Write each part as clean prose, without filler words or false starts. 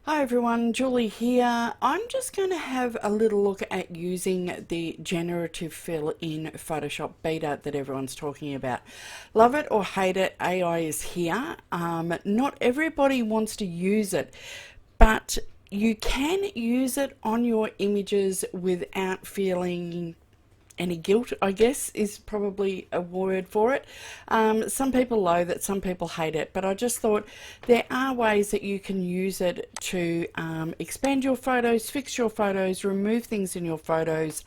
Hi everyone, Julie here. I'm just going to have a little look at using the generative fill in Photoshop Beta that everyone's talking about. Love it or hate it, AI is here. Not everybody wants to use it, but you can use it on your images without feeling any guilt, I guess, is probably a word for it. Some people loathe it, some people hate it, but I just thought there are ways that you can use it to expand your photos, fix your photos, remove things in your photos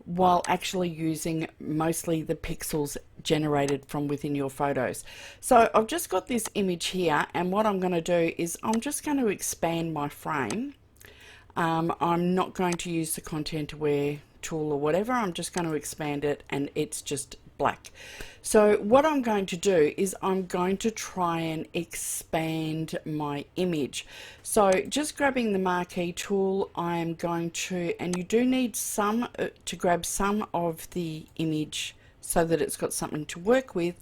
while actually using mostly the pixels generated from within your photos. So I've just got this image here, and what I'm going to do is I'm just going to expand my frame. I'm not going to use the content aware tool or whatever. I'm just going to expand it, and it's just black. So what I'm going to do is I'm going to try and expand my image. So just grabbing the marquee tool, I'm going to, and you do need some to grab some of the image so that it's got something to work with,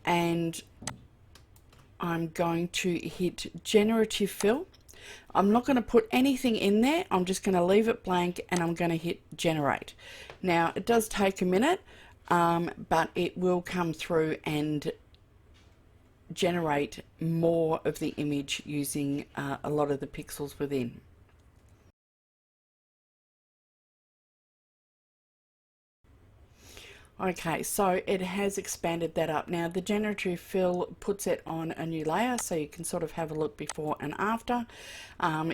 and I'm going to hit generative fill. I'm not going to put anything in there. I'm just going to leave it blank, and I'm going to hit generate. Now it does take a minute, but it will come through and generate more of the image using a lot of the pixels within. Okay, so it has expanded that up. Now the generative fill puts it on a new layer, so you can sort of have a look before and after.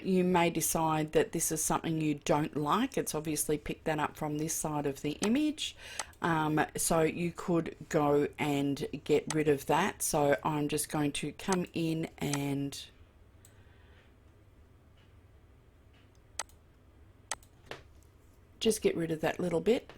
You may decide that this is something you don't like. It's obviously picked that up from this side of the image. So you could go and get rid of that. So I'm just going to come in and just get rid of that little bit.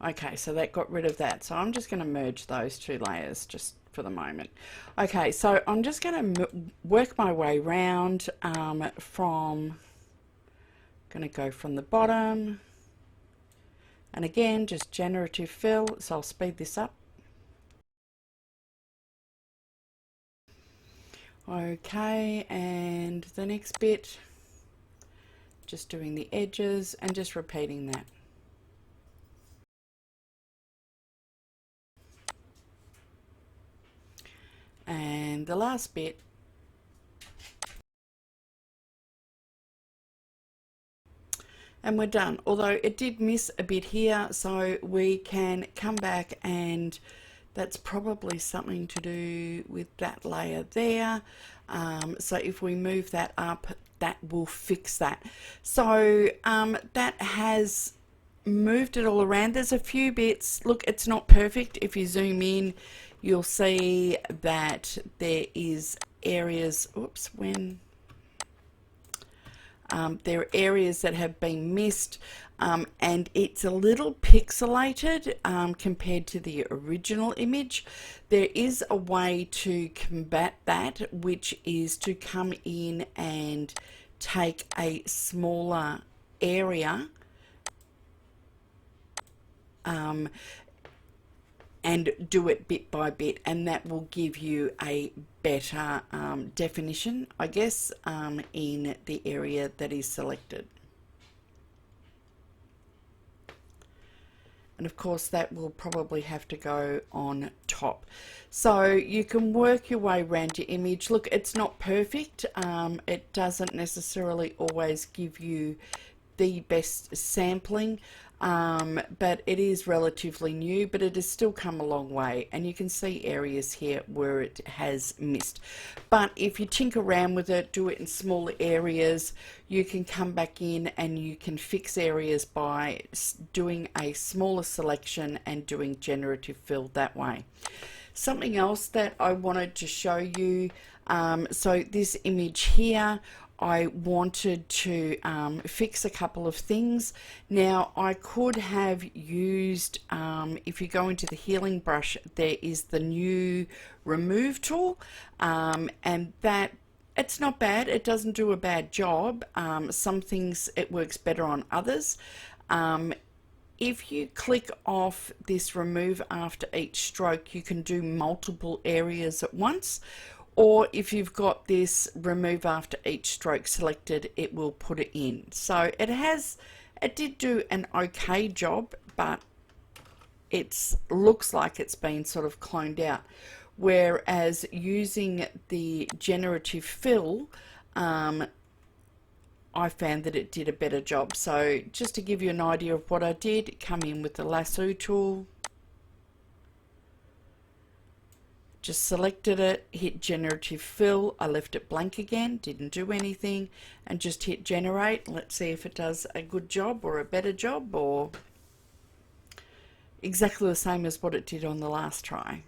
Okay, so that got rid of that. So I'm just going to merge those two layers just for the moment. Okay, so I'm just going to work my way round going to go from the bottom. And again, just generative fill. So I'll speed this up. Okay, and the next bit, just doing the edges and just repeating that. And the last bit, and we're done. Although it did miss a bit here, so we can come back, and that's probably something to do with that layer there. So if we move that up, that will fix that. So that has moved it all around. There's a few bits. Look, it's not perfect. If you zoom in, you'll see that there is areas, oops, there are areas that have been missed, and it's a little pixelated compared to the original image. There is a way to combat that, which is to come in and take a smaller area and do it bit by bit, and that will give you a better definition, I guess, in the area that is selected. And of course that will probably have to go on top. So you can work your way around your image. Look, it's not perfect. It doesn't necessarily always give you the best sampling, but it is relatively new, but it has still come a long way, and you can see areas here where it has missed. But if you tinker around with it, do it in smaller areas, you can come back in and you can fix areas by doing a smaller selection and doing generative fill that way. Something else that I wanted to show you, so this image here, I wanted to fix a couple of things. Now I could have used, if you go into the healing brush, there is the new remove tool, and that it's not bad. It doesn't do a bad job. Some things it works better on others. If you click off this remove after each stroke, you can do multiple areas at once, or if you've got this remove after each stroke selected, it will put it in. So it did do an okay job, but it looks like it's been sort of cloned out. Whereas using the generative fill, I found that it did a better job. So just to give you an idea of what I did, come in with the lasso tool, just selected it, hit generative fill, I left it blank again, didn't do anything, and just hit generate. Let's see if it does a good job or a better job, or exactly the same as what it did on the last try.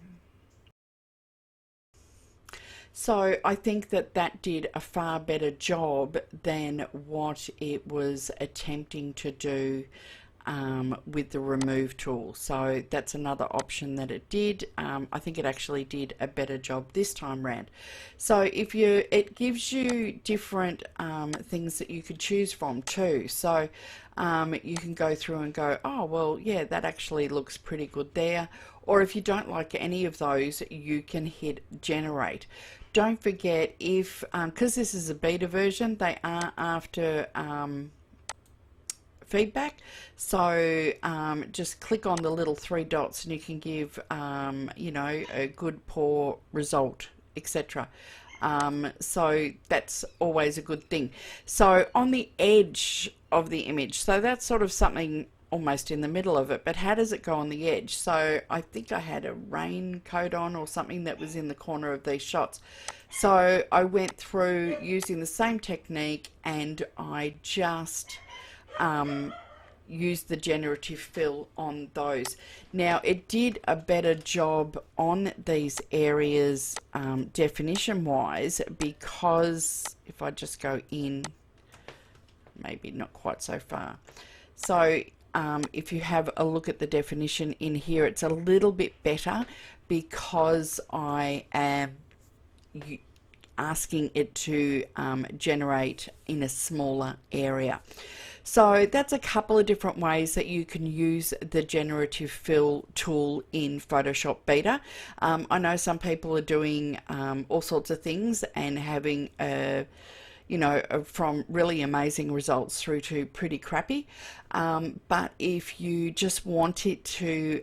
So I think that that did a far better job than what it was attempting to do with the remove tool. So that's another option that it did. I think it actually did a better job this time round. So it gives you different things that you could choose from too. So you can go through and go, oh well, yeah, that actually looks pretty good there. Or if you don't like any of those, you can hit generate. Don't forget, if because this is a beta version, they are after feedback. So just click on the little three dots and you can give you know, a good, poor, result, etc. So that's always a good thing. So on the edge of the image, so that's sort of something almost in the middle of it, but how does it go on the edge? So I think I had a raincoat on or something that was in the corner of these shots. So I went through using the same technique and I just used the generative fill on those. Now it did a better job on these areas definition wise, because if I just go in, maybe not quite so far. So if you have a look at the definition in here, it's a little bit better because I am asking it to generate in a smaller area. So that's a couple of different ways that you can use the generative fill tool in Photoshop Beta. I know some people are doing all sorts of things and having you know, from really amazing results through to pretty crappy. But if you just want it to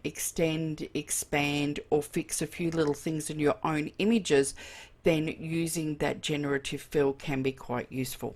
extend, expand, or fix a few little things in your own images, then using that generative fill can be quite useful.